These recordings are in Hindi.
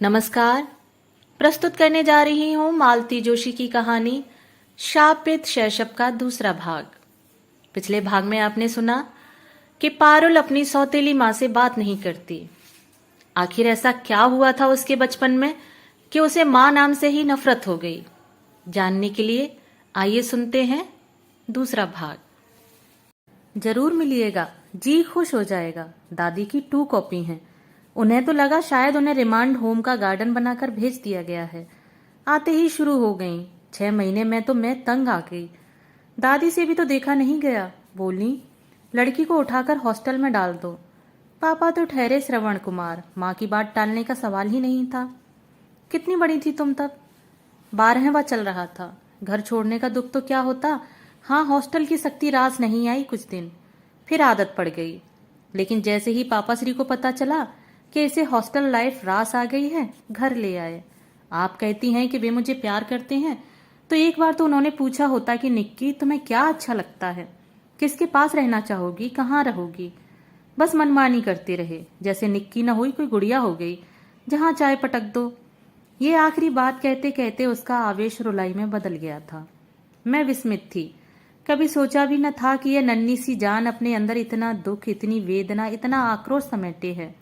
नमस्कार। प्रस्तुत करने जा रही हूं मालती जोशी की कहानी शापित शैशव का दूसरा भाग। पिछले भाग में आपने सुना कि पारुल अपनी सौतेली मां से बात नहीं करती। आखिर ऐसा क्या हुआ था उसके बचपन में कि उसे मां नाम से ही नफरत हो गई। जानने के लिए आइए सुनते हैं दूसरा भाग। जरूर मिलिएगा, जी खुश हो जाएगा। दादी की 2 कॉपी हैं। उन्हें तो लगा शायद उन्हें रिमांड होम का गार्डन बनाकर भेज दिया गया है। आते ही शुरू हो गई। 6 महीने में तो मैं तंग आ गई। दादी से भी तो देखा नहीं गया। बोली, लड़की को उठाकर हॉस्टल में डाल दो। पापा तो ठहरे श्रवण कुमार। माँ की बात टालने का सवाल ही नहीं था। कितनी बड़ी थी तुम तब? 12वां चल रहा था। घर छोड़ने का दुख तो क्या होता। हाँ, हॉस्टल की सख्ती रास नहीं आई कुछ दिन, फिर आदत पड़ गई। लेकिन जैसे ही पापा श्री को पता चला कि इसे हॉस्टल लाइफ रास आ गई है, घर ले आए। आप कहती हैं कि वे मुझे प्यार करते हैं, तो एक बार तो उन्होंने पूछा होता कि निक्की, तुम्हें क्या अच्छा लगता है, किसके पास रहना चाहोगी, कहाँ रहोगी। बस मनमानी करते रहे, जैसे निक्की न हुई कोई गुड़िया हो गई, जहां चाय पटक दो। ये आखिरी बात कहते कहते उसका आवेश रुलाई में बदल गया था। मैं विस्मित थी। कभी सोचा भी न था कि यह नन्ही सी जान अपने अंदर इतना दुख, इतनी वेदना, इतना आक्रोश समेटे है।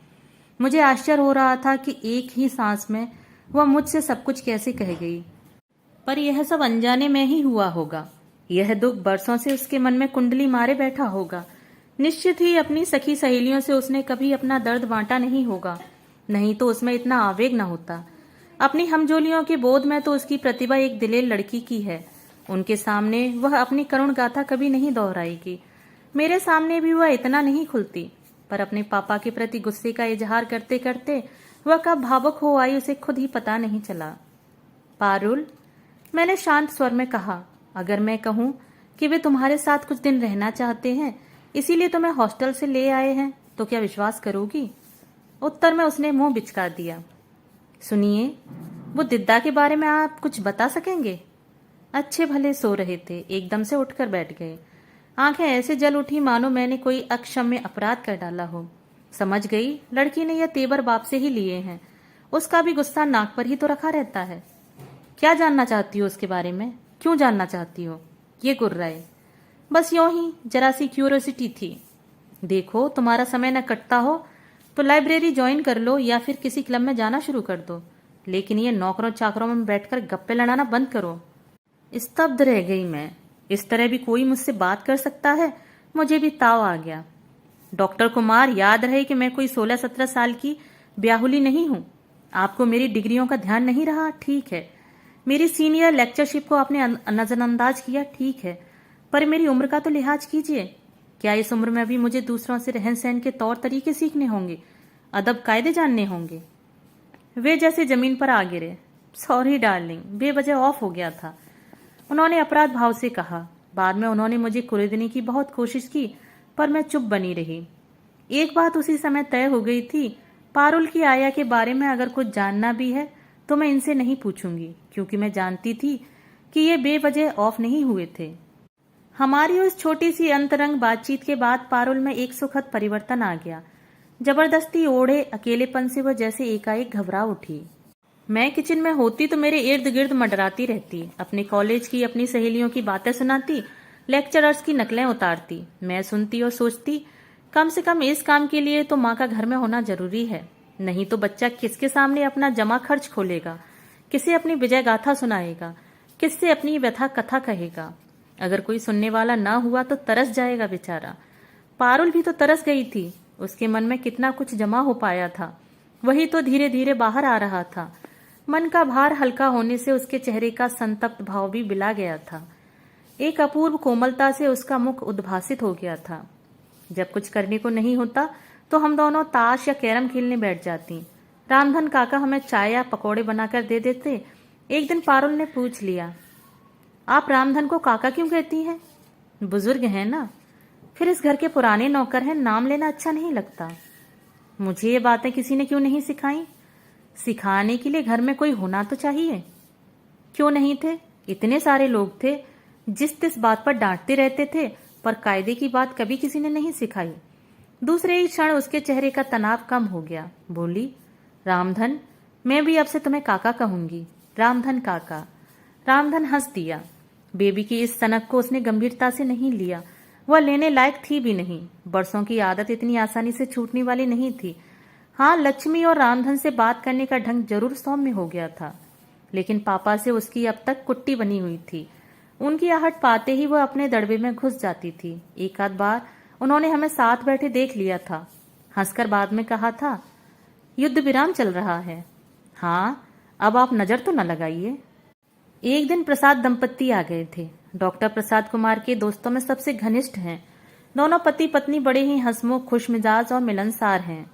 मुझे आश्चर्य हो रहा था कि एक ही सांस में वह मुझसे सब कुछ कैसे कह गई। पर यह सब अनजाने में ही हुआ होगा। यह दुख बरसों से उसके मन में कुंडली मारे बैठा होगा। निश्चित ही अपनी सखी सहेलियों से उसने कभी अपना दर्द बांटा नहीं होगा, नहीं तो उसमें इतना आवेग न होता। अपनी हमजोलियों के बोध में तो उसकी प्रतिभा एक दिलेर लड़की की है। उनके सामने वह अपनी करुण गाथा कभी नहीं दोहराएगी। मेरे सामने भी वह इतना नहीं खुलती। पर अपने पापा के प्रति गुस्से का इजहार करते करते वह कब भावुक हो आई उसे खुद ही पता नहीं चला। पारुल, मैंने शांत स्वर में कहा, अगर मैं कहूं कि वे तुम्हारे साथ कुछ दिन रहना चाहते हैं, इसीलिए तुम्हें हॉस्टल से ले आए हैं, तो क्या विश्वास करोगी? उत्तर में उसने मुंह बिचका दिया। सुनिए, वो दिद्दा के बारे में आप कुछ बता सकेंगे? अच्छे भले सो रहे थे, एकदम से उठकर बैठ गए। आंखें ऐसे जल उठी मानो मैंने कोई अक्षम्य अपराध कर डाला हो। समझ गई, लड़की ने यह तेवर बाप से ही लिए हैं। उसका भी गुस्सा नाक पर ही तो रखा रहता है। क्या जानना चाहती हो उसके बारे में? क्यों जानना चाहती हो? ये गुर्राए। बस यूं ही, जरा सी क्यूरियोसिटी थी। देखो, तुम्हारा समय न कटता हो तो लाइब्रेरी ज्वाइन कर लो या फिर किसी क्लब में जाना शुरू कर दो, लेकिन ये नौकरों चाकरों में बैठकर गप्पे लड़ाना बंद करो। स्तब्ध रह गई मैं। इस तरह भी कोई मुझसे बात कर सकता है? मुझे भी ताव आ गया। डॉक्टर कुमार, याद रहे कि मैं कोई 16-17 साल की ब्याहुली नहीं हूं। आपको मेरी डिग्रियों का ध्यान नहीं रहा, ठीक है। मेरी सीनियर लेक्चरशिप को आपने नजरअंदाज किया, ठीक है। पर मेरी उम्र का तो लिहाज कीजिए। क्या इस उम्र में भी मुझे दूसरों से रहन सहन के तौर तरीके सीखने होंगे, अदब कायदे जानने होंगे? वे जैसे जमीन पर आ गिरे। सॉरी डार्लिंग, बेवजह ऑफ हो गया था, उन्होंने अपराध भाव से कहा। बाद में उन्होंने मुझे कुरेदने की बहुत कोशिश की, पर मैं चुप बनी रही। एक बात उसी समय तय हो गई थी, पारुल की आया के बारे में अगर कुछ जानना भी है तो मैं इनसे नहीं पूछूंगी, क्योंकि मैं जानती थी कि ये बेवजह ऑफ नहीं हुए थे। हमारी उस छोटी सी अंतरंग बातचीत के बाद पारुल में एक सुखद परिवर्तन आ गया। जबरदस्ती ओढ़े अकेलेपन से वह जैसे एकाएक घबरा उठी। मैं किचन में होती तो मेरे इर्द गिर्द मंडराती रहती, अपने कॉलेज की, अपनी सहेलियों की बातें सुनाती, लेक्चरर्स की नकलें उतारती। मैं सुनती और सोचती, कम से कम इस काम के लिए तो माँ का घर में होना जरूरी है, नहीं तो बच्चा किसके सामने अपना जमा खर्च खोलेगा, किसे अपनी विजय गाथा सुनाएगा, किससे अपनी व्यथा कथा कहेगा। अगर कोई सुनने वाला ना हुआ तो तरस जाएगा बेचारा। पारुल भी तो तरस गई थी। उसके मन में कितना कुछ जमा हो पाया था, वही तो धीरे धीरे बाहर आ रहा था। मन का भार हल्का होने से उसके चेहरे का संतप्त भाव भी बिला गया था। एक अपूर्व कोमलता से उसका मुख उद्भासित हो गया था। जब कुछ करने को नहीं होता तो हम दोनों ताश या कैरम खेलने बैठ जाती। रामधन काका हमें चाय या पकौड़े बनाकर दे देते। एक दिन पारुल ने पूछ लिया, आप रामधन को काका क्यों कहती हैं? बुजुर्ग हैं ना। फिर इस घर के पुराने नौकर हैं, नाम लेना अच्छा नहीं लगता। मुझे ये बातें किसी ने क्यों नहीं सिखाई? सिखाने के लिए घर में कोई होना तो चाहिए। क्यों नहीं थे? इतने सारे लोग थे, जिस तिस बात पर डांटते रहते थे, पर कायदे की बात कभी किसी ने नहीं सिखाई। दूसरे ही क्षण उसके चेहरे का तनाव कम हो गया। बोली, रामधन, मैं भी अब से तुम्हें काका कहूंगी, रामधन काका। रामधन हंस दिया। बेबी की इस सनक को उसने गंभीरता से नहीं लिया। वह लेने लायक थी भी नहीं। बरसों की आदत इतनी आसानी से छूटने वाली नहीं थी। हाँ, लक्ष्मी और रामधन से बात करने का ढंग जरूर सौम्य हो गया था, लेकिन पापा से उसकी अब तक कुट्टी बनी हुई थी। उनकी आहट पाते ही वह अपने दड़बे में घुस जाती थी। एक आध बार उन्होंने हमें साथ बैठे देख लिया था। हंसकर बाद में कहा था, युद्ध विराम चल रहा है। हाँ, अब आप नजर तो न लगाइए। एक दिन प्रसाद दंपत्ति आ गए थे। डॉक्टर प्रसाद कुमार के दोस्तों में सबसे घनिष्ठ हैं। दोनों पति पत्नी बड़े ही हंसमुख, खुशमिजाज और मिलनसार हैं।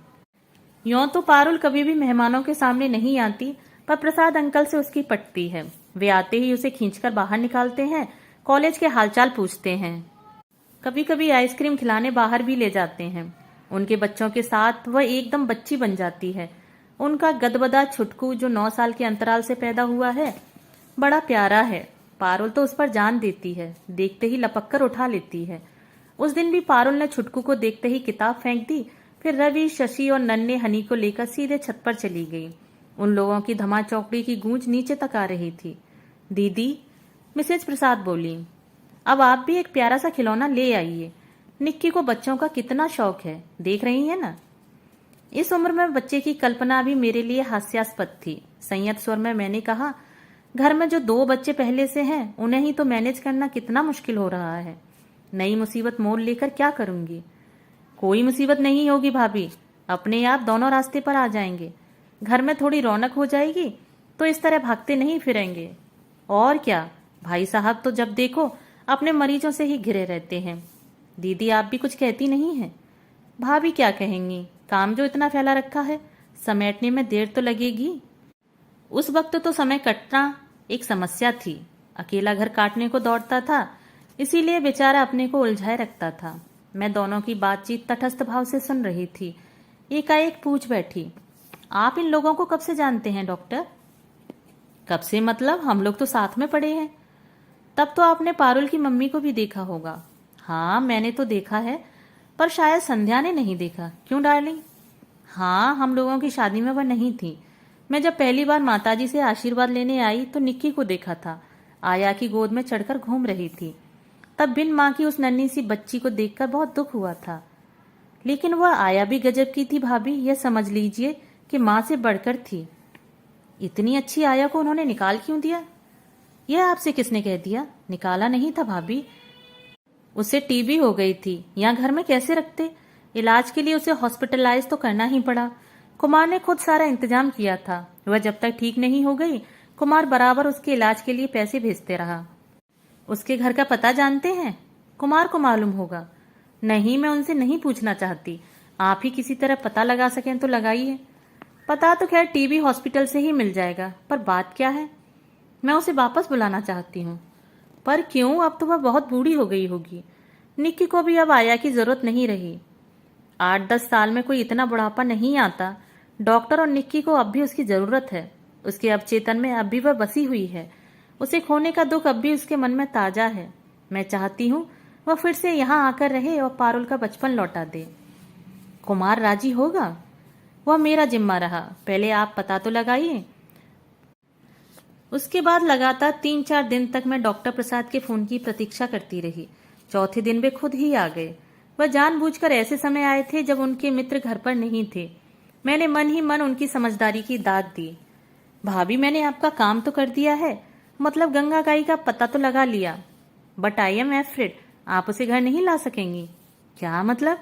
यों तो पारुल कभी भी मेहमानों के सामने नहीं आती, पर प्रसाद अंकल से उसकी पटती है। वे आते ही उसे खींचकर बाहर निकालते हैं, कॉलेज के हालचाल पूछते हैं। कभी कभी आइसक्रीम खिलाने बाहर भी ले जाते हैं। उनके बच्चों के साथ वह एकदम बच्ची बन जाती है। उनका गदबदा छुटकू, जो 9 साल के अंतराल से पैदा हुआ है, बड़ा प्यारा है। पारुल तो उस पर जान देती है, देखते ही लपक कर उठा लेती है। उस दिन भी पारुल ने छुटकू को देखते ही किताब फेंक दी। फिर रवि, शशि और नन्हे हनी को लेकर सीधे छत पर चली गई। उन लोगों की धमा चौकड़ी की गूंज नीचे तक आ रही थी। दीदी, मिसेज प्रसाद बोली, अब आप भी एक प्यारा सा खिलौना ले आइए। निक्की को बच्चों का कितना शौक है, देख रही है ना। इस उम्र में बच्चे की कल्पना भी मेरे लिए हास्यास्पद थी। संयत स्वर में मैंने कहा, घर में जो 2 बच्चे पहले से हैं, उन्हें ही तो मैनेज करना कितना मुश्किल हो रहा है। नई मुसीबत मोल लेकर क्या करूंगी। कोई मुसीबत नहीं होगी भाभी, अपने आप दोनों रास्ते पर आ जाएंगे। घर में थोड़ी रौनक हो जाएगी तो इस तरह भागते नहीं फिरेंगे। और क्या, भाई साहब तो जब देखो अपने मरीजों से ही घिरे रहते हैं। दीदी, आप भी कुछ कहती नहीं हैं। भाभी क्या कहेंगी, काम जो इतना फैला रखा है, समेटने में देर तो लगेगी। उस वक्त तो समय कटना एक समस्या थी। अकेला घर काटने को दौड़ता था, इसीलिए बेचारा अपने को उलझाए रखता था। मैं दोनों की बातचीत तटस्थ भाव से सुन रही थी। एकाएक पूछ बैठी, आप इन लोगों को कब से जानते हैं डॉक्टर। कब से मतलब, हम लोग तो साथ में पढ़े हैं। तब तो आपने पारुल की मम्मी को भी देखा होगा। हाँ, मैंने तो देखा है, पर शायद संध्या ने नहीं देखा। क्यों डार्लिंग। हाँ, हम लोगों की शादी में वह नहीं थी। मैं जब पहली बार माताजी से आशीर्वाद लेने आई तो निक्की को देखा था। आया की गोद में चढ़कर घूम रही थी। तब बिन माँ की उस नन्ही सी बच्ची को देखकर बहुत दुख हुआ था। लेकिन वह आया भी गजब की थी भाभी, यह समझ लीजिए कि माँ से बढ़कर थी। इतनी अच्छी आया को उन्होंने निकाल क्यों दिया। यह आपसे किसने कह दिया। निकाला नहीं था भाभी, उसे टीबी हो गई थी। यहाँ घर में कैसे रखते। इलाज के लिए उसे हॉस्पिटलाइज तो करना ही पड़ा। कुमार ने खुद सारा इंतजाम किया था। वह जब तक ठीक नहीं हो गई, कुमार बराबर उसके इलाज के लिए पैसे भेजते रहा। उसके घर का पता जानते हैं। कुमार को मालूम होगा। नहीं, मैं उनसे नहीं पूछना चाहती। आप ही किसी तरह पता लगा सकें तो लगाइए। पता तो खैर टीबी हॉस्पिटल से ही मिल जाएगा, पर बात क्या है। मैं उसे वापस बुलाना चाहती हूँ। पर क्यों, अब तो वह बहुत बूढ़ी हो गई होगी। निक्की को भी अब आया की जरूरत नहीं रही। 8-10 साल में कोई इतना बुढ़ापा नहीं आता। डॉक्टर और निक्की को अब भी उसकी जरूरत है। उसके अवचेतन में अब भी वह बसी हुई है। उसे खोने का दुख अब भी उसके मन में ताजा है। मैं चाहती हूँ वह फिर से यहाँ आकर रहे और पारुल का बचपन लौटा दे। कुमार राजी होगा। वह मेरा जिम्मा रहा। पहले आप पता तो लगाइए। उसके बाद लगातार 3-4 दिन तक मैं डॉक्टर प्रसाद के फोन की प्रतीक्षा करती रही। चौथे दिन वे खुद ही आ गए। वह जानबूझकर ऐसे समय आए थे जब उनके मित्र घर पर नहीं थे। मैंने मन ही मन उनकी समझदारी की दाद दी। भाभी, मैंने आपका काम तो कर दिया है, मतलब गंगा गाई का पता तो लगा लिया, बट आई एम एफ्रेड आप उसे घर नहीं ला सकेंगी। क्या मतलब।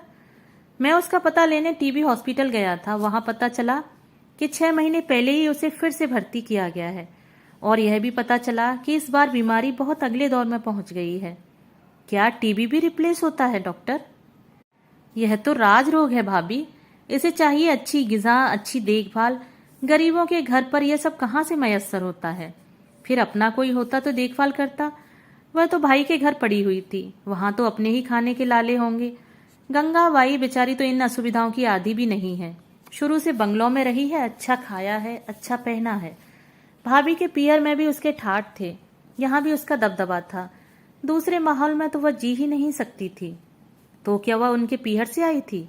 मैं उसका पता लेने टीबी हॉस्पिटल गया था। वहां पता चला कि 6 महीने पहले ही उसे फिर से भर्ती किया गया है, और यह भी पता चला कि इस बार बीमारी बहुत अगले दौर में पहुंच गई है। क्या टीबी भी रिप्लेस होता है डॉक्टर। यह तो राज रोग है भाभी। इसे चाहिए अच्छी गिजा, अच्छी देखभाल। गरीबों के घर पर यह सब कहाँ से मयस्सर होता है। फिर अपना कोई होता तो देखभाल करता। वह तो भाई के घर पड़ी हुई थी, वहां तो अपने ही खाने के लाले होंगे। गंगा बाई बेचारी तो इन असुविधाओं की आदी भी नहीं है। शुरू से बंगलों में रही है, अच्छा खाया है, अच्छा पहना है। भाभी के पियर में भी उसके ठाठ थे, यहाँ भी उसका दबदबा था। दूसरे माहौल में तो वह जी ही नहीं सकती थी। तो क्या वह उनके पीहर से आई थी।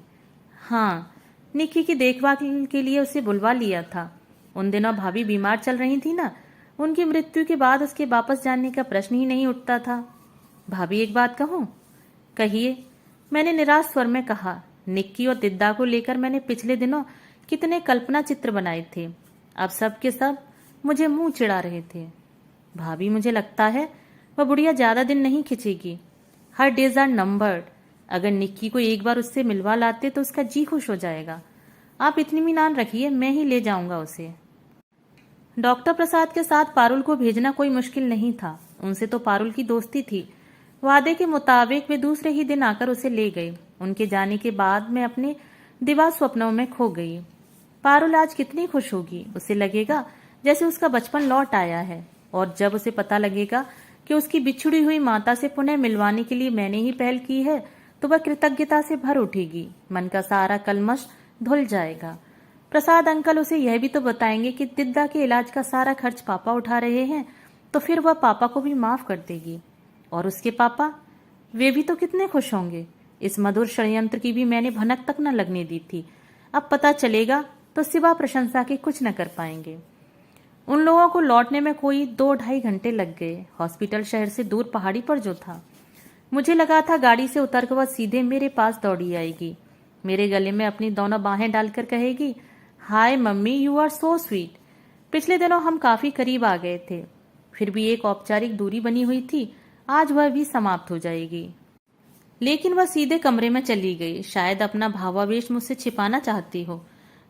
हाँ, निक्की की देखभाल के लिए उसे बुलवा लिया था। उन दिनों भाभी बीमार चल रही थी ना, उनकी मृत्यु के बाद उसके वापस जाने का प्रश्न ही नहीं उठता था। भाभी एक बात कहूं? कहिए, मैंने निराश स्वर में कहा। निक्की और दिद्दा को लेकर मैंने पिछले दिनों कितने कल्पना चित्र बनाए थे, अब सब के सब मुझे मुंह चिढ़ा रहे थे। भाभी, मुझे लगता है वह बुढ़िया ज्यादा दिन नहीं खिंचेगी। Her days are numbered. अगर निक्की को एक बार उससे मिलवा लाते तो उसका जी खुश हो जाएगा। आप इत्मीनान रखिए, मैं ही ले जाऊंगा उसे। डॉक्टर प्रसाद के साथ पारुल को भेजना कोई मुश्किल नहीं था। उनसे तो पारुल की दोस्ती थी। वादे के मुताबिक वे दूसरे ही दिन आकर उसे ले गए। उनके जाने के बाद मैं अपने दिवा स्वप्नों में खो गई। पारुल आज कितनी खुश होगी। उसे लगेगा जैसे उसका बचपन लौट आया है। और जब उसे पता लगेगा कि उसकी बिछुड़ी हुई माता से पुनः मिलवाने के लिए मैंने ही पहल की है, तो वह कृतज्ञता से भर उठेगी। मन का सारा कलमश धुल जाएगा। प्रसाद अंकल उसे यह भी तो बताएंगे कि दिद्दा के इलाज का सारा खर्च पापा उठा रहे हैं, तो फिर वह पापा को भी माफ कर देगी। और उसके पापा, वे भी तो कितने खुश होंगे। इस मधुर षड्यंत्र की भी मैंने भनक तक न लगने दी थी। अब पता चलेगा तो सिवा प्रशंसा के कुछ न कर पाएंगे। उन लोगों को लौटने में कोई 2-2.5 घंटे लग गए। हॉस्पिटल शहर से दूर पहाड़ी पर जो था। मुझे लगा था गाड़ी से उतरकर वह सीधे मेरे पास दौड़ी आएगी, मेरे गले में अपनी दोनों बाहें डालकर कहेगी, hi mummy, you are so sweet. पिछले दिनों हम काफी करीब आ गए थे, फिर भी एक औपचारिक दूरी बनी हुई थी। आज वह भी समाप्त हो जाएगी। लेकिन वह सीधे कमरे में चली गई। शायद अपना भावावेश मुझसे छिपाना चाहती हो।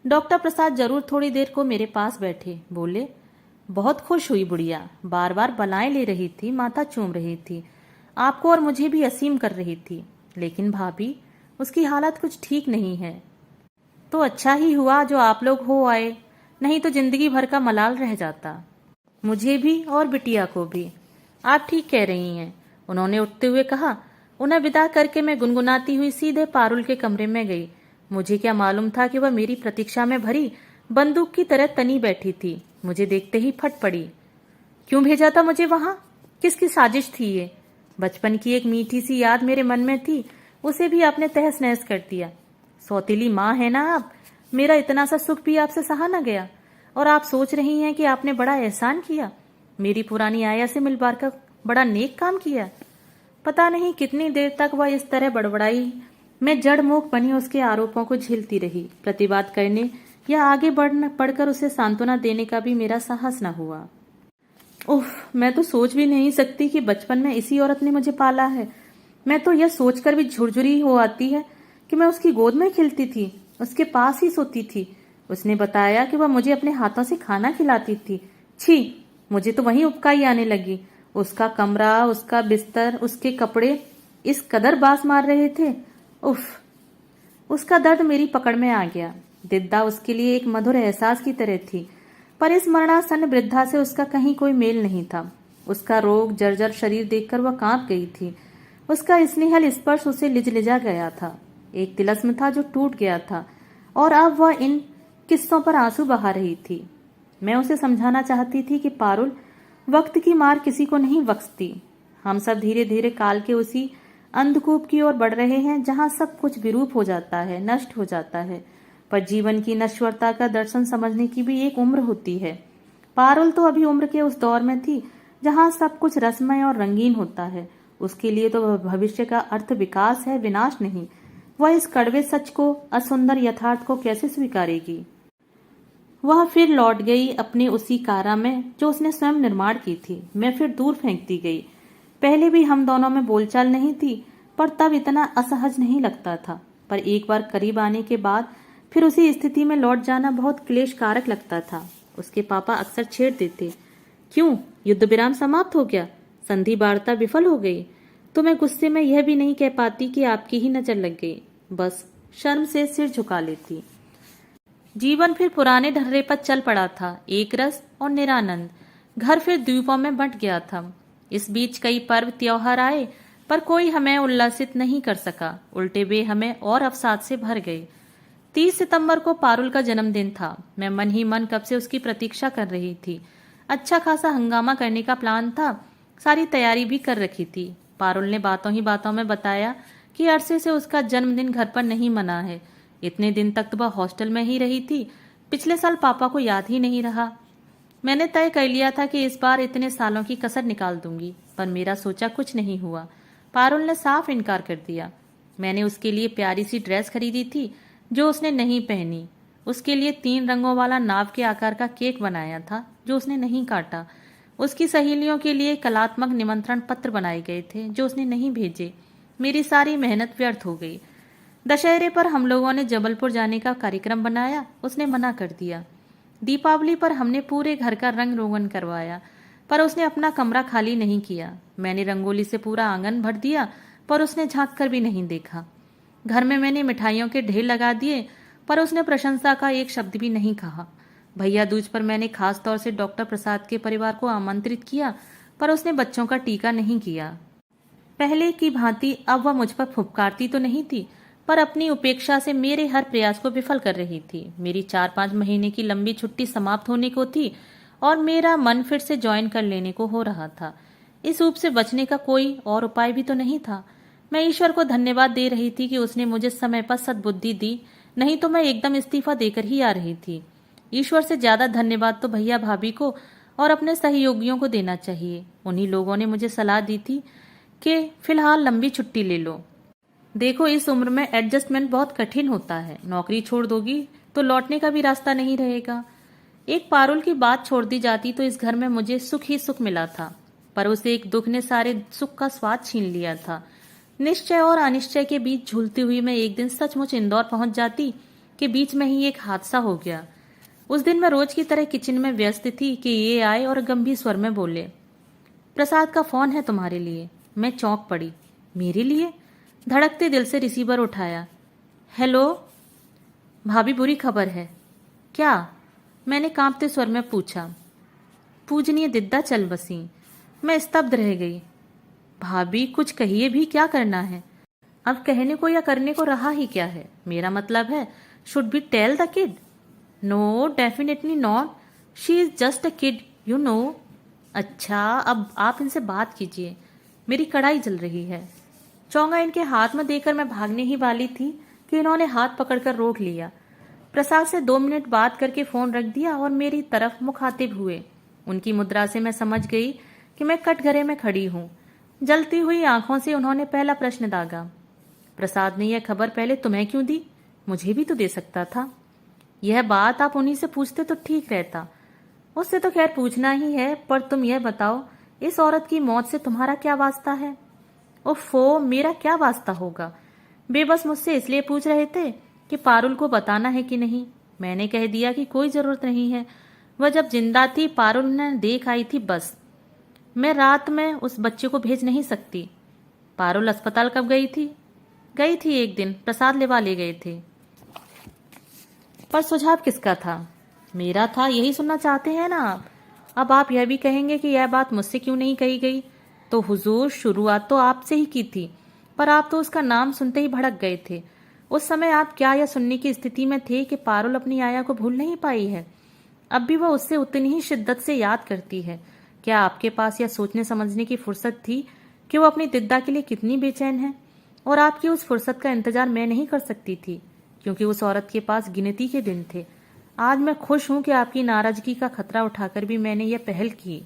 डॉक्टर प्रसाद जरूर थोड़ी देर को मेरे पास बैठे। बोले, बहुत खुश हुई बुढ़िया, बार बार बलाएं ले रही थी, माथा चूम रही थी, आपको और मुझे भी असीम कर रही थी। लेकिन भाभी, उसकी हालत कुछ ठीक नहीं है। तो अच्छा ही हुआ जो आप लोग हो आए, नहीं तो जिंदगी भर का मलाल रह जाता, मुझे भी और बिटिया को भी। आप ठीक कह रही हैं, उन्होंने उठते हुए कहा। उन्हें विदा करके मैं गुनगुनाती हुई सीधे पारुल के कमरे में गई। मुझे क्या मालूम था कि वह मेरी प्रतीक्षा में भरी बंदूक की तरह तनी बैठी थी। मुझे देखते ही फट पड़ी। क्यों भेजा था मुझे वहां? किसकी साजिश थी ये? बचपन की एक मीठी सी याद मेरे मन में थी, उसे भी आपने तहस नहस कर दिया। सौतीली माँ है ना आप, मेरा इतना सा सुख भी आपसे सहा न गया। और आप सोच रही हैं कि आपने बड़ा एहसान किया, मेरी पुरानी आया से मिलवार का बड़ा नेक काम किया। पता नहीं कितनी देर तक वह इस तरह बड़बड़ाई। मैं जड़ मूक बनी उसके आरोपों को झेलती रही। प्रतिवाद करने या आगे बढ़कर उसे सांत्वना देने का भी मेरा साहस न हुआ। उफ, मैं तो सोच भी नहीं सकती कि बचपन में इसी औरत ने मुझे पाला है। मैं तो यह सोचकर भी झुरझुरी हो आती है कि मैं उसकी गोद में खिलती थी, उसके पास ही सोती थी। उसने बताया कि वह मुझे अपने हाथों से खाना खिलाती थी। छी, मुझे तो वहीं उबकाई आने लगी। उसका कमरा, उसका बिस्तर, उसके कपड़े इस कदर बास मार रहे थे। उफ, उसका दर्द मेरी पकड़ में आ गया। दिद्दा उसके लिए एक मधुर एहसास की तरह थी, पर इस मरणासन्न वृद्धा से उसका कहीं कोई मेल नहीं था। उसका रोग जर्जर शरीर देखकर वह कांप गई थी। उसका स्नेहल स्पर्श उसे लिजलिजा गया था। एक तिलस्म था जो टूट गया था, और अब वह इन किस्सों पर आंसू बहा रही थी। मैं उसे समझाना चाहती थी कि पारुल, वक्त की मार किसी को नहीं बख्शती। हम सब धीरे धीरे काल के उसी अंधकूप की ओर बढ़ रहे हैं जहां सब कुछ विरूप हो जाता है, नष्ट हो जाता है। पर जीवन की नश्वरता का दर्शन समझने की भी एक उम्र होती है। पारुल तो अभी उम्र के उस दौर में थी जहां सब कुछ रसमय और रंगीन होता है। उसके लिए तो भविष्य का अर्थ विकास है, विनाश नहीं। वह इस कड़वे सच को, असुंदर यथार्थ को कैसे स्वीकारेगी? वह फिर लौट गई अपने उसी कारा में जो उसने स्वयं निर्माण की थी। मैं फिर दूर फेंकती गई। पहले भी हम दोनों में बोलचाल नहीं थी, पर तब इतना असहज नहीं लगता था। पर एक बार करीब आने के बाद फिर उसी स्थिति में लौट जाना बहुत क्लेश कारक लगता था। उसके पापा अक्सर छेड़ देते, क्यों, युद्ध विराम समाप्त हो गया, संधि वार्ता विफल हो गई? तो मैं गुस्से में यह भी नहीं कह पाती कि आपकी ही नजर लग गई। बस शर्म से सिर झुका लेती। जीवन फिर पुराने ढर्रे पर चल पड़ा था, एक रस और निरानंद। घर फिर द्वीपों में बंट गया था। इस बीच कई पर्व त्योहार आए, पर कोई हमें उल्लासित नहीं कर सका। उल्टे वे हमें और अवसाद से भर गए। 30 सितंबर को पारुल का जन्मदिन था। मैं मन ही मन कब से उसकी प्रतीक्षा कर रही थी। अच्छा खासा हंगामा करने का प्लान था, सारी तैयारी भी कर रखी थी। पारुल ने बातों ही बातों में बताया कि अरसे से उसका जन्मदिन घर पर नहीं मना है। इतने दिन तक तो वह हॉस्टल में ही रही थी, पिछले साल पापा को याद ही नहीं रहा। मैंने तय कर लिया था कि इस बार इतने सालों की कसर निकाल दूंगी, पर मेरा सोचा कुछ नहीं हुआ। पारुल ने साफ इनकार कर दिया। मैंने उसके लिए प्यारी सी ड्रेस खरीदी थी जो उसने नहीं पहनी। उसके लिए 3 रंगों वाला नाव के आकार का केक बनाया था जो उसने नहीं काटा। उसकी सहेलियों के लिए कलात्मक निमंत्रण पत्र बनाए गए थे जो उसने नहीं भेजे। मेरी सारी मेहनत व्यर्थ हो गई। दशहरे पर हम लोगों ने जबलपुर जाने का कार्यक्रम बनाया, उसने मना कर दिया। दीपावली पर हमने पूरे घर का रंग रोगन करवाया, पर उसने अपना कमरा खाली नहीं किया। मैंने रंगोली से पूरा आंगन भर दिया, पर उसने झांक कर भी नहीं देखा। घर में मैंने मिठाइयों के ढेर लगा दिए, पर उसने प्रशंसा का एक शब्द भी नहीं कहा। भैया दूज पर मैंने खास तौर से डॉक्टर प्रसाद के परिवार को आमंत्रित किया, पर उसने बच्चों का टीका नहीं किया। पहले की भांति अब वह मुझ पर फुफकारती तो नहीं थी, पर अपनी उपेक्षा से मेरे हर प्रयास को विफल कर रही थी। मेरी 4-5 महीने की लंबी छुट्टी समाप्त होने को थी और मेरा मन फिर से ज्वाइन कर लेने को हो रहा था। इस ऊप से बचने का कोई और उपाय भी तो नहीं था। मैं ईश्वर को धन्यवाद दे रही थी कि उसने मुझे समय पर सद्बुद्धि दी, नहीं तो मैं एकदम इस्तीफा देकर ही आ रही थी। ईश्वर से ज्यादा धन्यवाद तो भैया भाभी को और अपने सहयोगियों को देना चाहिए। उन्हीं लोगों ने मुझे सलाह दी थी कि फिलहाल लंबी छुट्टी ले लो। देखो, इस उम्र में एडजस्टमेंट बहुत कठिन होता है। नौकरी छोड़ दोगी तो लौटने का भी रास्ता नहीं रहेगा। एक पारुल की बात छोड़ दी जाती तो इस घर में मुझे सुख ही सुख मिला था, पर उसे एक दुख ने सारे सुख का स्वाद छीन लिया था। निश्चय और अनिश्चय के बीच झूलती हुई मैं एक दिन सचमुच इंदौर पहुंच जाती कि बीच में ही एक हादसा हो गया। उस दिन मैं रोज की तरह किचन में व्यस्त थी कि ये आए और गंभीर स्वर में बोले, प्रसाद का फोन है तुम्हारे लिए। मैं चौंक पड़ी। मेरे लिए? धड़कते दिल से रिसीवर उठाया। हेलो भाभी, बुरी खबर है। क्या? मैंने कांपते स्वर में पूछा। पूजनीय दिद्दा चल बसी। मैं स्तब्ध रह गई। भाभी कुछ कहिए भी, क्या करना है? अब कहने को या करने को रहा ही क्या है? मेरा मतलब है, should be tell the kid? No, definitely not. She is just a kid, you know. अच्छा, अब आप इनसे बात कीजिए, मेरी कड़ाई जल रही है। चौंगा इनके हाथ में देकर मैं भागने ही वाली थी कि इन्होंने हाथ पकड़कर रोक लिया। प्रसाद से 2 मिनट बात करके फोन रख दिया और मेरी तरफ मुखातिब हुए। उनकी मुद्रा से मैं समझ गई कि मैं कटघरे में खड़ी हूँ। जलती हुई आंखों से उन्होंने पहला प्रश्न दागा। प्रसाद ने यह खबर पहले तुम्हें क्यों दी? मुझे भी तो दे सकता था। यह बात आप उन्हीं से पूछते तो ठीक रहता। उससे तो खैर पूछना ही है, पर तुम यह बताओ, इस औरत की मौत से तुम्हारा क्या वास्ता है? ओफो, मेरा क्या वास्ता होगा? बेबस मुझसे इसलिए पूछ रहे थे कि पारुल को बताना है कि नहीं। मैंने कह दिया कि कोई जरूरत नहीं है। वह जब जिंदा थी पारुल ने देख आई थी, बस। मैं रात में उस बच्चे को भेज नहीं सकती। पारुल अस्पताल कब गई थी? गई थी एक दिन, प्रसाद लेवा ले गए थे। पर सुझाव किसका था? मेरा था। यही सुनना चाहते हैं ना आप? अब आप यह भी कहेंगे कि यह बात मुझसे क्यों नहीं कही गई। तो हुजूर, शुरुआत तो आपसे ही की थी, पर आप तो उसका नाम सुनते ही भड़क गए थे। उस समय आप क्या यह सुनने की स्थिति में थे कि पारुल अपनी आया को भूल नहीं पाई है? अब भी वह उससे उतनी ही शिद्दत से याद करती है। क्या आपके पास यह सोचने समझने की फुर्सत थी कि वो अपनी दिद्दा के लिए कितनी बेचैन है? और आपकी उस फुर्सत का इंतजार मैं नहीं कर सकती थी, क्योंकि उस औरत के पास गिनती के दिन थे। आज मैं खुश हूं कि आपकी नाराजगी का खतरा उठाकर भी मैंने यह पहल की।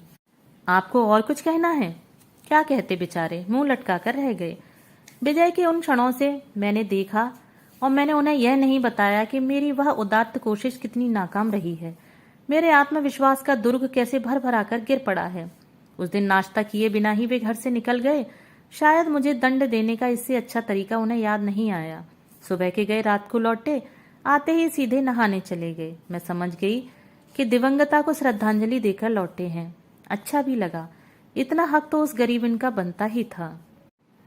आपको और कुछ कहना है? क्या कहते बेचारे, मुंह लटका कर रह गए। विजय के उन क्षणों से मैंने देखा और मैंने उन्हें यह नहीं बताया कि मेरी वह उदात्त कोशिश कितनी नाकाम रही है। मेरे आत्मविश्वास का दुर्ग कैसे भर भरा कर गिर पड़ा है। उस दिन नाश्ता किए बिना ही वे घर से निकल गए। शायद मुझे दंड देने का इससे अच्छा तरीका उन्हें याद नहीं आया। सुबह के गए, रात को लौटे, आते ही सीधे नहाने चले गए। मैं समझ गई कि दिवंगता को श्रद्धांजलि देकर लौटे हैं। अच्छा भी लगा। इतना हक तो उस गरीब इनका बनता ही था।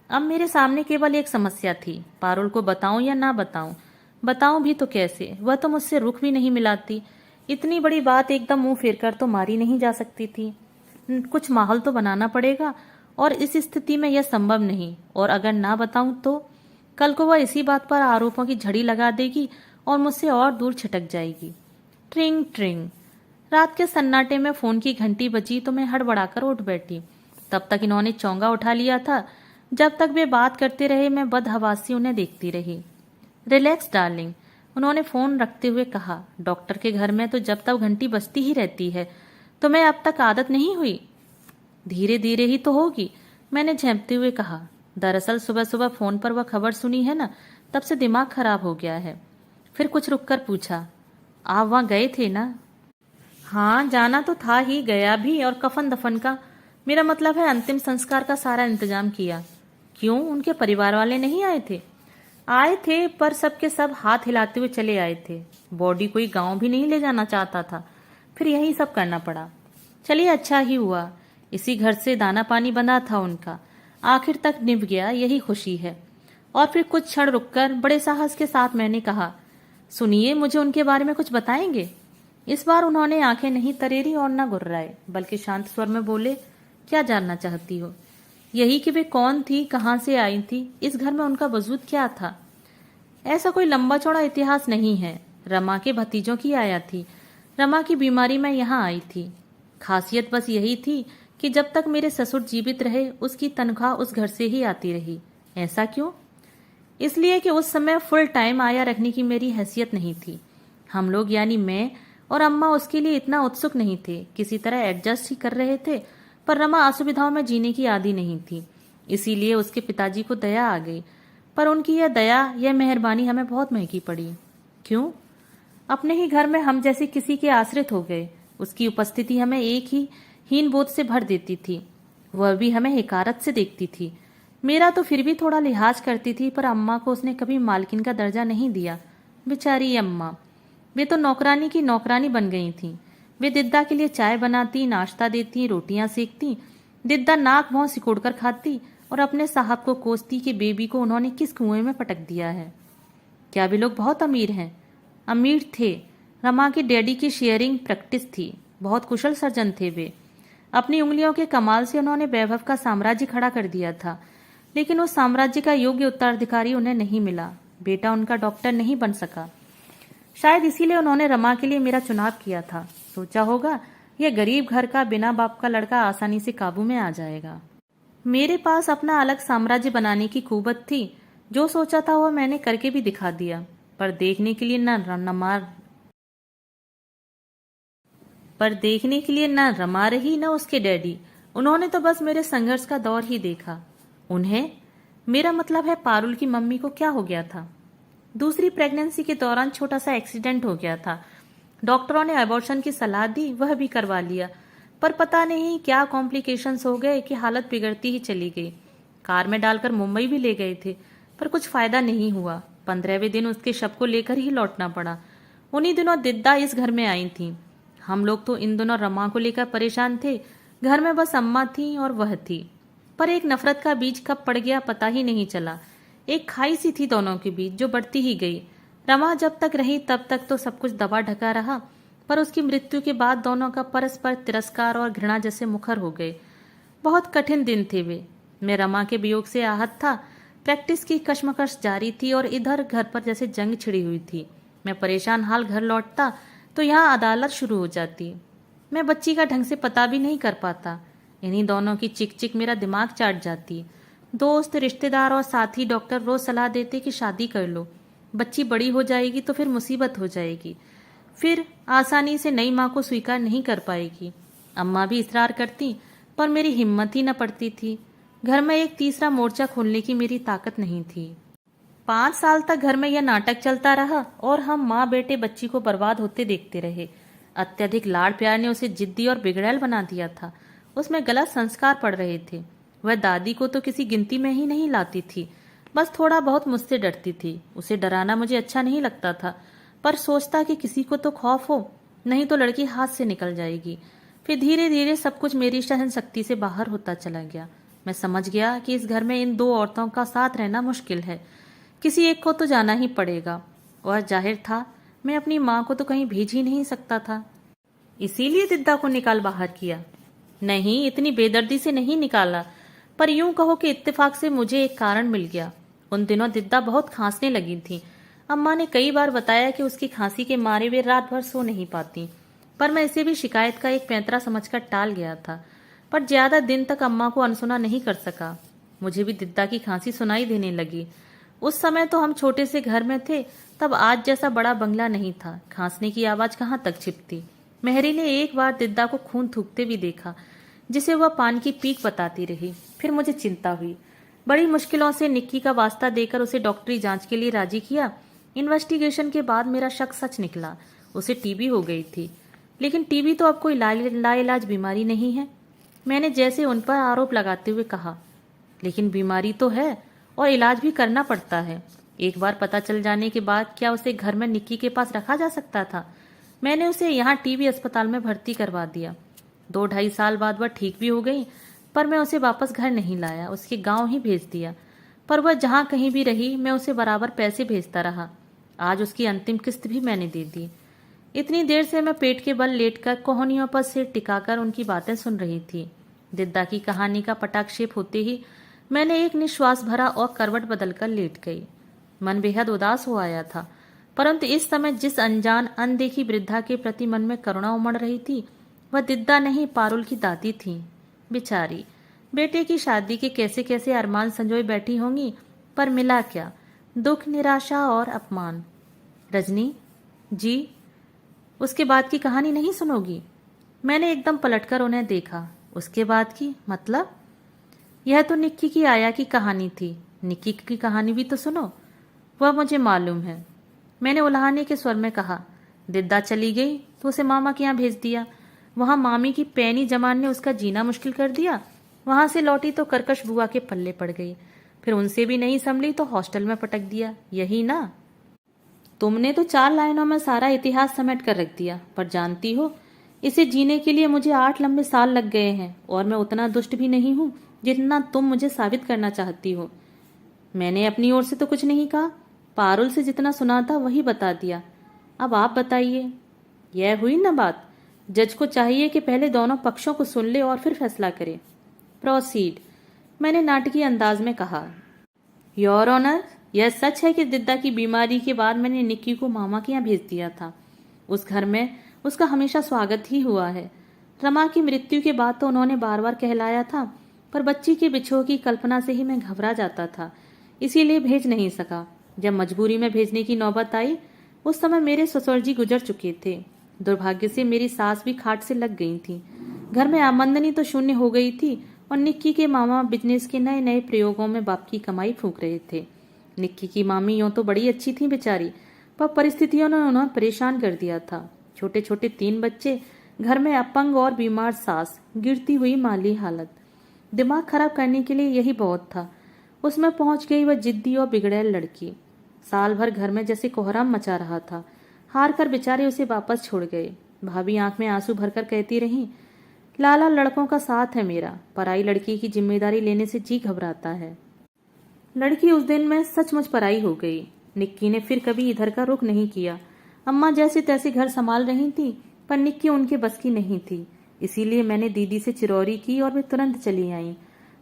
अब मेरे सामने केवल एक समस्या थी, पारुल को बताऊं या ना बताऊं। बताऊं भी तो कैसे? वह तो मुझसे रुख भी नहीं मिलाती। इतनी बड़ी बात एकदम मुंह फेर कर तो मारी नहीं जा सकती थी। कुछ माहौल तो बनाना पड़ेगा, और इस स्थिति में यह संभव नहीं। और अगर ना बताऊं तो कल को वह इसी बात पर आरोपों की झड़ी लगा देगी और मुझसे और दूर छिटक जाएगी। ट्रिंग ट्रिंग। रात के सन्नाटे में फोन की घंटी बजी तो मैं हड़बड़ाकर उठ बैठी। तब तक इन्होंने चौंगा उठा लिया था। जब तक वे बात करते रहे मैं बदहवासी उन्हें देखती रही। रिलैक्स डार्लिंग, उन्होंने फोन रखते हुए कहा, डॉक्टर के घर में तो जब तक घंटी बजती ही रहती है, तो मैं अब तक आदत नहीं हुई। धीरे धीरे ही तो होगी, मैंने झेंपते हुए कहा। दरअसल सुबह सुबह फोन पर वह खबर सुनी है ना, तब से दिमाग खराब हो गया है। फिर कुछ रुककर पूछा, आप वहां गए थे ना? हाँ, जाना तो था ही, गया भी, और कफन दफन का, मेरा मतलब है अंतिम संस्कार का सारा इंतजाम किया। क्यों, उनके परिवार वाले नहीं आए थे? आए थे, पर सबके सब हाथ हिलाते हुए चले आए थे। बॉडी कोई गांव भी नहीं ले जाना चाहता था, फिर यही सब करना पड़ा। चलिए, अच्छा ही हुआ, इसी घर से दाना पानी बंधा था उनका, आखिर तक निभ गया, यही खुशी है। और फिर कुछ क्षण रुककर बड़े साहस के साथ मैंने कहा, सुनिए, मुझे उनके बारे में कुछ बताएंगे? इस बार उन्होंने आंखें नहीं तरेरी और न गुर्राए, बल्कि शांत स्वर में बोले, क्या जानना चाहती हो? यही कि वे कौन थी, कहाँ से आई थी, इस घर में उनका वजूद क्या था? ऐसा कोई लंबा चौड़ा इतिहास नहीं है। रमा के भतीजों की आया थी, रमा की बीमारी में यहाँ आई थी। खासियत बस यही थी कि जब तक मेरे ससुर जीवित रहे, उसकी तनख्वाह उस घर से ही आती रही। ऐसा क्यों? इसलिए कि उस समय फुल टाइम आया रखने की मेरी हैसियत नहीं थी। हम लोग यानी मैं और अम्मा उसके लिए इतना उत्सुक नहीं थे, किसी तरह एडजस्ट ही कर रहे थे। पर रमा असुविधाओं में जीने की आदी नहीं थी, इसीलिए उसके पिताजी को दया आ गई। पर उनकी यह दया, यह मेहरबानी हमें बहुत महंगी पड़ी। क्यों? अपने ही घर में हम जैसे किसी के आश्रित हो गए। उसकी उपस्थिति हमें एक ही हीन बोध से भर देती थी, वह भी हमें हिकारत से देखती थी। मेरा तो फिर भी थोड़ा लिहाज करती थी, पर अम्मा को उसने कभी मालकिन का दर्जा नहीं दिया। बेचारी अम्मा, वे तो नौकरानी की नौकरानी बन गई थीं। वे दिद्दा के लिए चाय बनाती, नाश्ता देती, रोटियां सेकती। दिद्दा नाक भौं सिकोड़कर खाती और अपने साहब को कोसती कि बेबी को उन्होंने किस कुएं में पटक दिया है। क्या वे लोग बहुत अमीर हैं? अमीर थे। रमा की डैडी की शेयरिंग प्रैक्टिस थी, बहुत कुशल सर्जन थे वे। अपनी उंगलियों के कमाल से उन्होंने वैभव का साम्राज्य खड़ा कर दिया था, लेकिन उस साम्राज्य का योग्य उत्तराधिकारी उन्हें नहीं मिला। बेटा उनका डॉक्टर नहीं बन सका। शायद इसीलिए उन्होंने रमा के लिए मेरा चुनाव किया था। सोचा होगा, यह गरीब घर का बिना बाप का लड़का आसानी से काबू में आ जाएगा। मेरे पास अपना अलग साम्राज्य बनाने की कुवत थी। जो सोचा था वह मैंने करके भी दिखा दिया। पर देखने के लिए न रमा रही, न उसके डैडी। उन्होंने तो बस मेरे संघर्ष का दौर ही देखा। उन्हें, मेरा मतलब है पारुल की मम्मी को क्या हो गया था? दूसरी प्रेगनेंसी के दौरान छोटा सा एक्सीडेंट हो गया था। डॉक्टरों ने अबॉर्शन की सलाह दी, वह भी करवा लिया, पर पता नहीं क्या कॉम्प्लिकेशंस हो गए कि हालत बिगड़ती ही चली गई। कार में डालकर मुंबई भी ले गए थे, पर कुछ फायदा नहीं हुआ। 15वें दिन उसके शव को लेकर ही लौटना पड़ा। उन्हीं दिनों दिद्दा इस घर में आई थी। हम लोग तो इन दिनों रमा को लेकर परेशान थे। घर में बस अम्मा थी और वह थी। पर एक नफरत का बीज कब पड़ गया पता ही नहीं चला। एक खाई सी थी दोनों के बीच, जो बढ़ती ही गई। रमा जब तक रही तब तक तो सब कुछ दबा ढका रहा, पर उसकी मृत्यु के बाद दोनों का परस्पर तिरस्कार और घृणा जैसे मुखर हो गए। बहुत कठिन दिन थे वे। मैं रमा के वियोग से आहत था। प्रैक्टिस की कश्मकश जारी थी और इधर घर पर जैसे जंग छिड़ी हुई थी। मैं परेशान हाल घर लौटता तो यहाँ अदालत शुरू हो जाती। मैं बच्ची का ढंग से पता भी नहीं कर पाता। इन्हीं दोनों की चिक चिक मेरा दिमाग चाट जाती। दोस्त, रिश्तेदार और साथी डॉक्टर रोज सलाह देते कि शादी कर लो, बच्ची बड़ी हो जाएगी तो फिर मुसीबत हो जाएगी, फिर आसानी से नई माँ को स्वीकार नहीं कर पाएगी। अम्मा भी इसरार करती, पर मेरी हिम्मत ही न पड़ती थी। घर में एक तीसरा मोर्चा खोलने की मेरी ताकत नहीं थी। 5 साल तक घर में यह नाटक चलता रहा और हम माँ बेटे बच्ची को बर्बाद होते देखते रहे। अत्यधिक लाड़ प्यार ने उसे जिद्दी और बिगड़ैल बना दिया था। उसमें गलत संस्कार पड़ रहे थे। वह दादी को तो किसी गिनती में ही नहीं लाती थी, बस थोड़ा बहुत मुझसे डरती थी। उसे डराना मुझे अच्छा नहीं लगता था, पर सोचता कि किसी को तो खौफ हो, नहीं तो लड़की हाथ से निकल जाएगी। फिर धीरे धीरे सब कुछ मेरी सहन शक्ति से बाहर होता चला गया। मैं समझ गया कि इस घर में इन 2 औरतों का साथ रहना मुश्किल है, किसी एक को तो जाना ही पड़ेगा। और जाहिर था, मैं अपनी माँ को तो कहीं भेज ही नहीं सकता था। इसीलिए दिद्दा को निकाल बाहर किया। नहीं, इतनी बेदर्दी से नहीं निकाला, पर यूं कहो कि इत्तेफाक से मुझे एक कारण मिल गया। उन दिनों दिद्दा बहुत खांसने लगी थी। अम्मा ने कई बार बताया कि उसकी खांसी के मारे वे रात भर सो नहीं पाती, पर मैं इसे भी शिकायत का एक पैंतरा समझकर टाल गया था। पर ज्यादा दिन तक अम्मा को अनसुना नहीं कर सका। मुझे भी दिद्दा की खांसी सुनाई देने लगी। उस समय तो हम छोटे से घर में थे, तब आज जैसा बड़ा बंगला नहीं था। खांसने की आवाज कहाँ तक छिपती। मेहरी ने एक बार दिद्दा को खून थूकते भी देखा, जिसे वह पान की पीक बताती रही। फिर मुझे चिंता हुई। बड़ी मुश्किलों से निक्की का वास्ता देकर उसे डॉक्टरी जांच के लिए राजी किया। इन्वेस्टिगेशन के बाद मेरा शक सच निकला। उसे टीबी हो गई थी। लेकिन टीबी तो अब कोई लाइलाज बीमारी नहीं है। मैंने जैसे उन पर आरोप लगाते हुए कहा, लेकिन बीमारी तो है और इलाज भी करना पड़ता है। एक बार पता चल जाने के बाद क्या उसे घर में निक्की के पास रखा जा सकता था? मैंने उसे यहाँ टीबी अस्पताल में भर्ती करवा दिया। 2-2.5 साल बाद वह ठीक भी हो गई, पर मैं उसे वापस घर नहीं लाया, उसके गांव ही भेज दिया। पर वह जहां कहीं भी रही, मैं उसे बराबर पैसे भेजता रहा। आज उसकी अंतिम किस्त भी मैंने दे दी। इतनी देर से मैं पेट के बल लेटकर कोहनियों पर सिर टिकाकर उनकी बातें सुन रही थी। दिद्दा की कहानी का पटाक्षेप होते ही मैंने एक निश्वास भरा और करवट बदलकर लेट गई। मन बेहद उदास हो आया था, परंतु इस समय जिस अनजान अनदेखी वृद्धा के प्रति मन में करुणा उमड़ रही थी, वह दिद्दा नहीं, पारुल की दादी थी। बेचारी बेटे की शादी के कैसे कैसे अरमान संजोए बैठी होंगी, पर मिला क्या? दुख, निराशा और अपमान। रजनी जी, उसके बाद की कहानी नहीं सुनोगी? मैंने एकदम पलटकर उन्हें देखा। उसके बाद की मतलब? यह तो निक्की की आया की कहानी थी। निक्की की कहानी भी तो सुनो। वह मुझे मालूम है, मैंने उल्हाने के स्वर में कहा। दिद्दा चली गई तो उसे मामा के यहाँ भेज दिया। वहां मामी की पैनी जमान ने उसका जीना मुश्किल कर दिया। वहां से लौटी तो करकश बुआ के पल्ले पड़ गई। फिर उनसे भी नहीं संभली तो हॉस्टल में पटक दिया। यही ना? तुमने तो 4 लाइनों में सारा इतिहास समेट कर रख दिया। पर जानती हो, इसे जीने के लिए मुझे 8 लंबे साल लग गए हैं, और मैं उतना दुष्ट भी नहीं हूं जितना तुम मुझे साबित करना चाहती हो। मैंने अपनी ओर से तो कुछ नहीं कहा। पारुल से जितना सुना था वही बता दिया। अब आप बताइए। यह हुई ना बात। जज को चाहिए कि पहले दोनों पक्षों को सुन ले और फिर फैसला करे। प्रोसीड, मैंने नाटकीय अंदाज में कहा। योर ऑनर, यह सच है कि दिद्दा की बीमारी के बाद मैंने निक्की को मामा के यहाँ भेज दिया था। उस घर में उसका हमेशा स्वागत ही हुआ है। रमा की मृत्यु के बाद तो उन्होंने बार बार कहलाया था, पर बच्ची के बिछोह की कल्पना से ही मैं घबरा जाता था, इसीलिए भेज नहीं सका। जब मजबूरी में भेजने की नौबत आई, उस समय मेरे ससुर जी गुजर चुके थे। दुर्भाग्य से मेरी सास भी खाट से लग गई थी। घर में आमदनी तो शून्य हो गई थी, और निक्की के मामा बिजनेस के नए नए प्रयोगों में बाप की कमाई फूंक रहे थे। निक्की की मामी यूं तो बड़ी अच्छी थी बेचारी, पर परिस्थितियों ने उन्हें परेशान कर दिया था। छोटे छोटे 3 बच्चे, घर में अपंग और बीमार सास, गिरती हुई माली हालत। दिमाग खराब करने के लिए यही बहुत था। उसमें पहुंच गई वह जिद्दी और बिगड़ैल लड़की। साल भर घर में जैसे कोहराम मचा रहा था। हार कर बेचारे उसे वापस छोड़ गए। भाभी आंख में आंसू भरकर कहती रही, लाला लड़कों का साथ है मेरा, पराई लड़की की जिम्मेदारी लेने से जी घबराता है। लड़की उस दिन में सचमुच पराई हो गई। निक्की ने फिर कभी इधर का रुख नहीं किया। अम्मा जैसे तैसे घर संभाल रही थी, पर निक्की उनके बस की नहीं थी। इसीलिए मैंने दीदी से चिरौरी की और वे तुरंत चली आईं।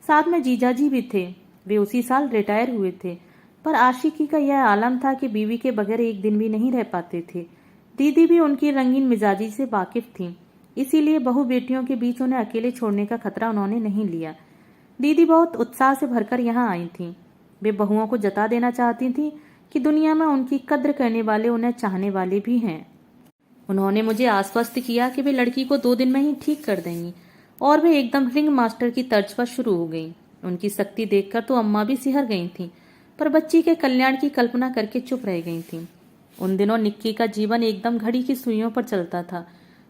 साथ में जीजाजी भी थे। वे उसी साल रिटायर हुए थे, पर आशिकी का यह आलम था कि बीवी के बगैर एक दिन भी नहीं रह पाते थे। दीदी भी उनकी रंगीन मिजाजी से वाकिफ थी, इसीलिए बहू बेटियों के बीच उन्हें अकेले छोड़ने का खतरा उन्होंने नहीं लिया। दीदी बहुत उत्साह से भरकर यहाँ आई थीं। वे बहुओं को जता देना चाहती थीं कि दुनिया में उनकी कद्र करने वाले, उन्हें चाहने वाले भी हैं। उन्होंने मुझे आश्वस्त किया कि वे लड़की को 2 दिन में ही ठीक कर देंगी, और वे एकदम रिंग मास्टर की तर्ज पर शुरू हो गई। उनकी शक्ति देखकर तो अम्मा भी सिहर गई थीं, पर बच्ची के कल्याण की कल्पना करके चुप रह गई थीं। उन दिनों निक्की का जीवन एकदम घड़ी की सुइयों पर चलता था।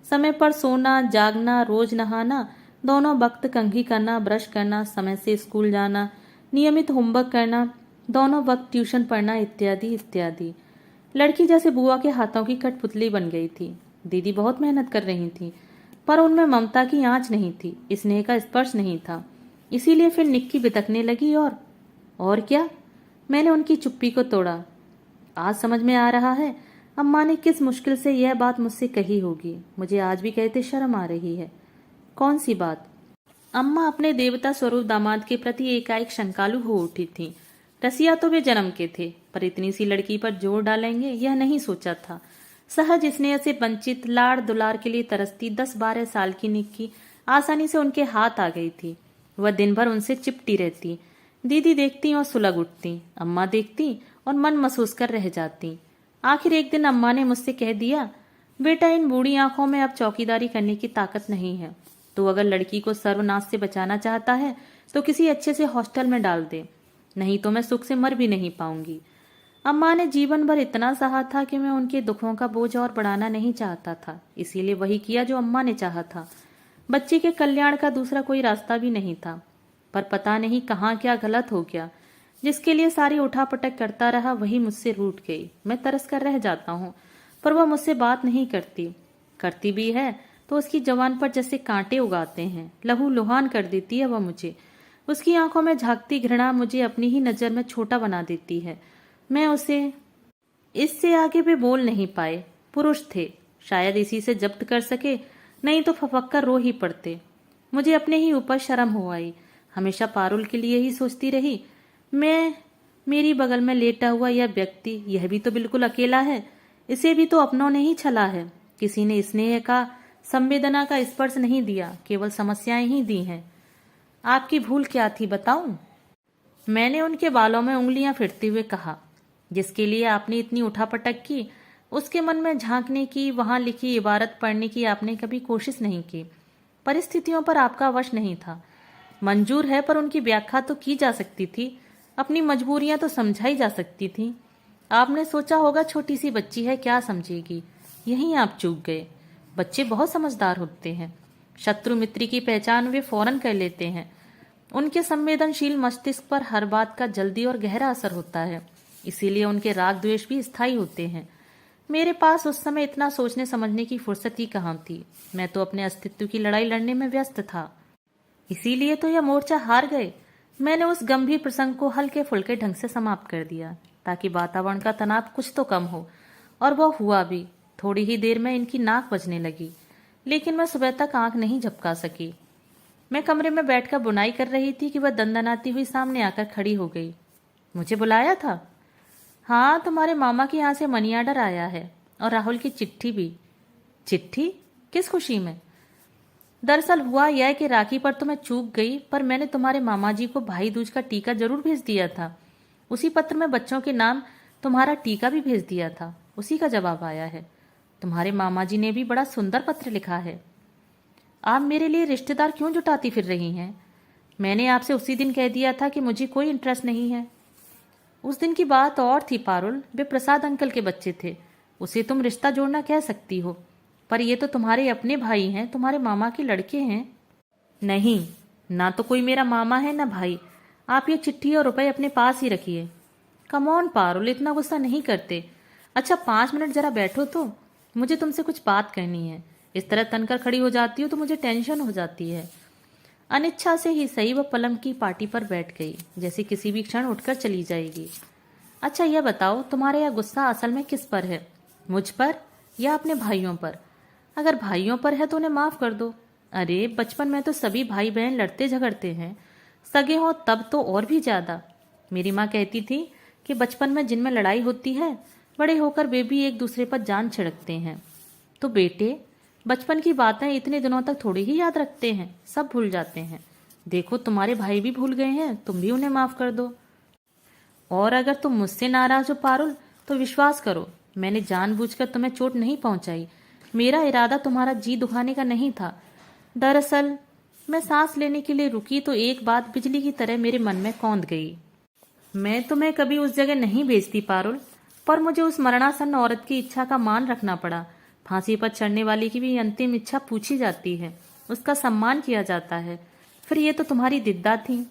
समय पर सोना, जागना, रोज नहाना, दोनों वक्त कंघी करना, ब्रश करना, समय से स्कूल जाना, नियमित होमवर्क करना, दोनों वक्त ट्यूशन पढ़ना, इत्यादि इत्यादि। लड़की जैसे बुआ के हाथों की कठपुतली बन गई थी। दीदी बहुत मेहनत कर रही थी, पर उनमें ममता की आंच नहीं थी, स्नेह का स्पर्श नहीं था। इसीलिए फिर निक्की बितकने लगी और क्या? मैंने उनकी चुप्पी को तोड़ा। आज समझ में आ रहा है अम्मा ने किस मुश्किल से यह बात मुझसे कही होगी। मुझे आज भी कहते शर्म आ रही है। कौन सी बात? अम्मा अपने देवता स्वरूप दामाद के प्रति एकाएक शंकालु हो उठी थी। रसिया तो वे जन्म के थे, पर इतनी सी लड़की पर जोर डालेंगे यह नहीं सोचा था। सहज स्नेह से वंचित, लाड़ दुलार के लिए तरसती 10-12 साल की निक्की आसानी से उनके हाथ आ गई थी। वह दिन भर उनसे चिपटी रहती, दीदी देखती और सुलग उठती, अम्मा देखती और मन महसूस कर रह जाती। आखिर एक दिन अम्मा ने मुझसे कह दिया, बेटा इन बूढ़ी आंखों में अब चौकीदारी करने की ताकत नहीं है। तो अगर लड़की को सर्वनाश से बचाना चाहता है तो किसी अच्छे से हॉस्टल में डाल दे, नहीं तो मैं सुख से मर भी नहीं पाऊंगी। अम्मा ने जीवन भर इतना सहा था कि मैं उनके दुखों का बोझ और बढ़ाना नहीं चाहता था, इसीलिए वही किया जो अम्मा ने चाहा था। बच्चे के कल्याण का दूसरा कोई रास्ता भी नहीं था, पर पता नहीं कहाँ क्या गलत हो गया। जिसके लिए सारी उठापटक करता रहा वही मुझसे रूठ गई। मैं तरस कर रह जाता हूँ, पर वह मुझसे बात नहीं करती। करती भी है तो उसकी जवान पर जैसे कांटे उगाते हैं, लहू लुहान कर देती है वह मुझे। उसकी आंखों में झांकती घृणा मुझे अपनी ही नजर में छोटा बना देती है। मैं उसे इससे आगे भी बोल नहीं पाए। पुरुष थे, शायद इसी से जब्त कर सके, नहीं तो फपक कर रो ही पड़ते। मुझे अपने ही ऊपर शर्म हो आई। हमेशा पारुल के लिए ही सोचती रही। मेरी बगल में लेटा हुआ यह व्यक्ति, यह भी तो बिल्कुल अकेला है। इसे भी तो अपनों ने ही छला है। किसी ने स्नेह का, संवेदना का स्पर्श नहीं दिया, केवल समस्याएं ही दी हैं। आपकी भूल क्या थी बताऊं? मैंने उनके बालों में उंगलियां फिरते हुए कहा। जिसके लिए आपने इतनी उठापटक की, उसके मन में झांकने की, वहां लिखी इबारत पढ़ने की आपने कभी कोशिश नहीं की। परिस्थितियों पर आपका वश नहीं था। मंजूर है, पर उनकी व्याख्या तो की जा सकती थी, अपनी मजबूरियां तो समझाई जा सकती थी। आपने सोचा होगा छोटी सी बच्ची है, क्या समझेगी। यहीं आप चूक गए। बच्चे बहुत समझदार होते हैं। शत्रु मित्र की पहचान वे फौरन कर लेते हैं। उनके संवेदनशील मस्तिष्क पर हर बात का जल्दी और गहरा असर होता है, इसीलिए उनके राग द्वेष भी स्थायी होते हैं। मेरे पास उस समय इतना सोचने समझने की फुर्सत ही कहाँ थी। मैं तो अपने अस्तित्व की लड़ाई लड़ने में व्यस्त था। इसीलिए तो यह मोर्चा हार गए। मैंने उस गंभीर प्रसंग को हल्के फुल्के ढंग से समाप्त कर दिया, ताकि वातावरण का तनाव कुछ तो कम हो, और वह हुआ भी। थोड़ी ही देर में इनकी नाक बजने लगी, लेकिन मैं सुबह तक आंख नहीं झपका सकी। मैं कमरे में बैठकर बुनाई कर रही थी कि वह दंदनाती हुई सामने आकर खड़ी हो गई। मुझे बुलाया था? हाँ, तुम्हारे मामा के यहाँ से मनी आर्डर आया है, और राहुल की चिट्ठी भी। चिट्ठी? किस खुशी में? दरअसल हुआ यह कि राखी पर तो मैं चूक गई, पर मैंने तुम्हारे मामा जी को भाई दूज का टीका जरूर भेज दिया था। उसी पत्र में बच्चों के नाम तुम्हारा टीका भी भेज दिया था। उसी का जवाब आया है। तुम्हारे मामा जी ने भी बड़ा सुंदर पत्र लिखा है। आप मेरे लिए रिश्तेदार क्यों जुटाती फिर रही हैं? मैंने आपसे उसी दिन कह दिया था कि मुझे कोई इंटरेस्ट नहीं है। उस दिन की बात और थी पारुल, वे प्रसाद अंकल के बच्चे थे। उसे तुम रिश्ता जोड़ना कह सकती हो, पर ये तो तुम्हारे अपने भाई हैं, तुम्हारे मामा के लड़के हैं। नहीं, ना तो कोई मेरा मामा है ना भाई। आप ये चिट्ठी और रुपए अपने पास ही रखिए। कम ऑन पारुल, इतना गुस्सा नहीं करते। अच्छा 5 मिनट जरा बैठो तो, मुझे तुमसे कुछ बात करनी है। इस तरह तनकर खड़ी हो जाती हो तो मुझे टेंशन हो जाती है। अनिच्छा से ही सही वह पलंग की पाटी पर बैठ गई, जैसे किसी भी क्षण उठकर चली जाएगी। अच्छा यह बताओ, तुम्हारा यह गुस्सा असल में किस पर है? मुझ पर या अपने भाइयों पर? अगर भाइयों पर है तो उन्हें माफ कर दो। अरे बचपन में तो सभी भाई बहन लड़ते झगड़ते हैं, सगे हो तब तो और भी ज्यादा। मेरी माँ कहती थी कि बचपन में जिनमें लड़ाई होती है, बड़े होकर वे भी एक दूसरे पर जान छिड़कते हैं। तो बेटे, बचपन की बातें इतने दिनों तक थोड़ी ही याद रखते हैं, सब भूल जाते हैं। देखो तुम्हारे भाई भी भूल गए हैं, तुम भी उन्हें माफ कर दो। और अगर तुम मुझसे नाराज हो पारुल, तो विश्वास करो, मैंने जानबूझकर तुम्हें चोट नहीं पहुंचाई। मेरा इरादा तुम्हारा जी दुखाने का नहीं था। दरअसल मैं सांस लेने के लिए रुकी तो एक बात बिजली की तरह मेरे मन में कौंध गई। मैं तुम्हें कभी उस जगह नहीं भेजती पारुल, पर मुझे उस मरणासन्न औरत की इच्छा का मान रखना पड़ा। फांसी पर चढ़ने वाली की भी अंतिम इच्छा पूछी जाती है, उसका सम्मान किया जाता है। फिर ये तो तुम्हारी दिद्दा थी।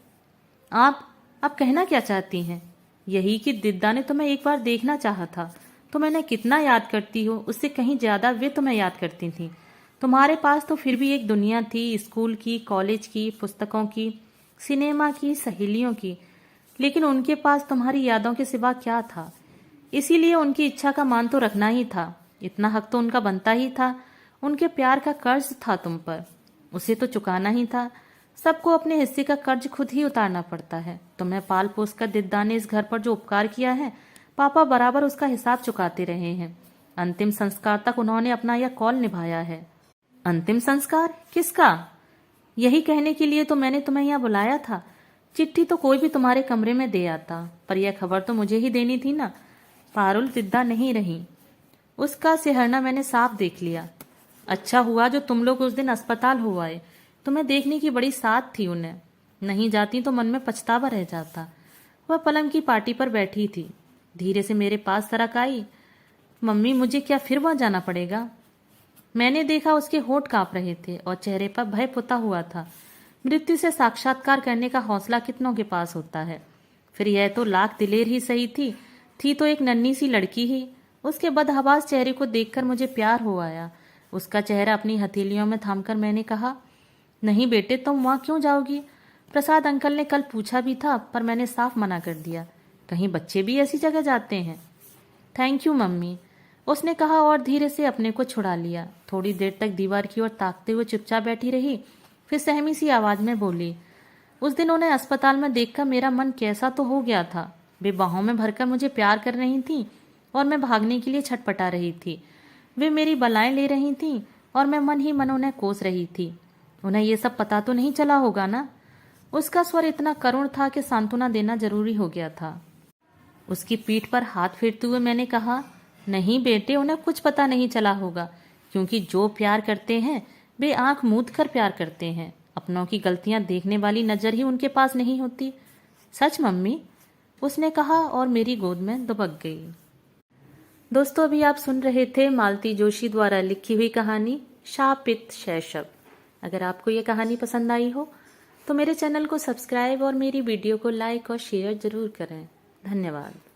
आप कहना क्या चाहती हैं? यही कि दिद्दा ने तुम्हें एक बार देखना चाहा था। तुम मैंने कितना याद करती हो, उससे कहीं ज्यादा वे तुम्हें याद करती थी। तुम्हारे पास तो फिर भी एक दुनिया थी, स्कूल की, कॉलेज की, पुस्तकों की, सिनेमा की, सहेलियों की, लेकिन उनके पास तुम्हारी यादों के सिवा क्या था? इसीलिए उनकी इच्छा का मान तो रखना ही था। इतना हक तो उनका बनता ही था। उनके प्यार का कर्ज था तुम पर, उसे तो चुकाना ही था। सबको अपने हिस्से का कर्ज खुद ही उतारना पड़ता है। तुम्हें पाल पोस कर दिद्दा ने इस घर पर जो उपकार किया है, पापा बराबर उसका हिसाब चुकाते रहे हैं। अंतिम संस्कार तक उन्होंने अपना यह कौल निभाया है। अंतिम संस्कार? किसका? यही कहने के लिए तो मैंने तुम्हें यहाँ बुलाया था। चिट्ठी तो कोई भी तुम्हारे कमरे में दे आता, पर यह खबर तो मुझे ही देनी थी ना। पारुल जिद्दा नहीं रही। उसका सिहरना मैंने साफ देख लिया। अच्छा हुआ जो तुम लोग उस दिन अस्पताल हो आए। तुम्हें देखने की बड़ी साथ थी उन्हें। नहीं जाती तो मन में पछतावा रह जाता। वह पलंग की पाटी पर बैठी थी। धीरे से मेरे पास सरक आई। मम्मी, मुझे क्या फिर वहां जाना पड़ेगा? मैंने देखा उसके होंठ कांप रहे थे और चेहरे पर भय पुता हुआ था। मृत्यु से साक्षात्कार करने का हौसला कितनों के पास होता है। फिर यह तो लाख दिलेर ही सही थी तो एक नन्ही सी लड़की ही। उसके बदहवास चेहरे को देखकर मुझे प्यार हो आया। उसका चेहरा अपनी हथेलियों में थामकर मैंने कहा, नहीं बेटे, तुम वहां क्यों जाओगी? प्रसाद अंकल ने कल पूछा भी था, पर मैंने साफ मना कर दिया। कहीं बच्चे भी ऐसी जगह जाते हैं? थैंक यू मम्मी, उसने कहा और धीरे से अपने को छुड़ा लिया। थोड़ी देर तक दीवार की ओर ताकते हुए चुपचाप बैठी रही। फिर सहमी सी आवाज में बोली, उस दिन उन्हें अस्पताल में देखकर मेरा मन कैसा तो हो गया था। वे बाहों में भरकर मुझे प्यार कर रही थीं और मैं भागने के लिए छटपटा रही थी। वे मेरी बलाएं ले रही थीं और मैं मन ही मन उन्हें कोस रही थी। उन्हें ये सब पता तो नहीं चला होगा ना? उसका स्वर इतना करुण था कि सांत्वना देना जरूरी हो गया था। उसकी पीठ पर हाथ फेरते हुए मैंने कहा, नहीं बेटे, उन्हें कुछ पता नहीं चला होगा, क्योंकि जो प्यार करते हैं वे आंख मूंद कर प्यार करते हैं। अपनों की गलतियां देखने वाली नजर ही उनके पास नहीं होती। सच मम्मी, उसने कहा और मेरी गोद में दुबक गई। दोस्तों, अभी आप सुन रहे थे मालती जोशी द्वारा लिखी हुई कहानी शापित शैशव। अगर आपको ये कहानी पसंद आई हो तो मेरे चैनल को सब्सक्राइब और मेरी वीडियो को लाइक और शेयर जरूर करें। धन्यवाद।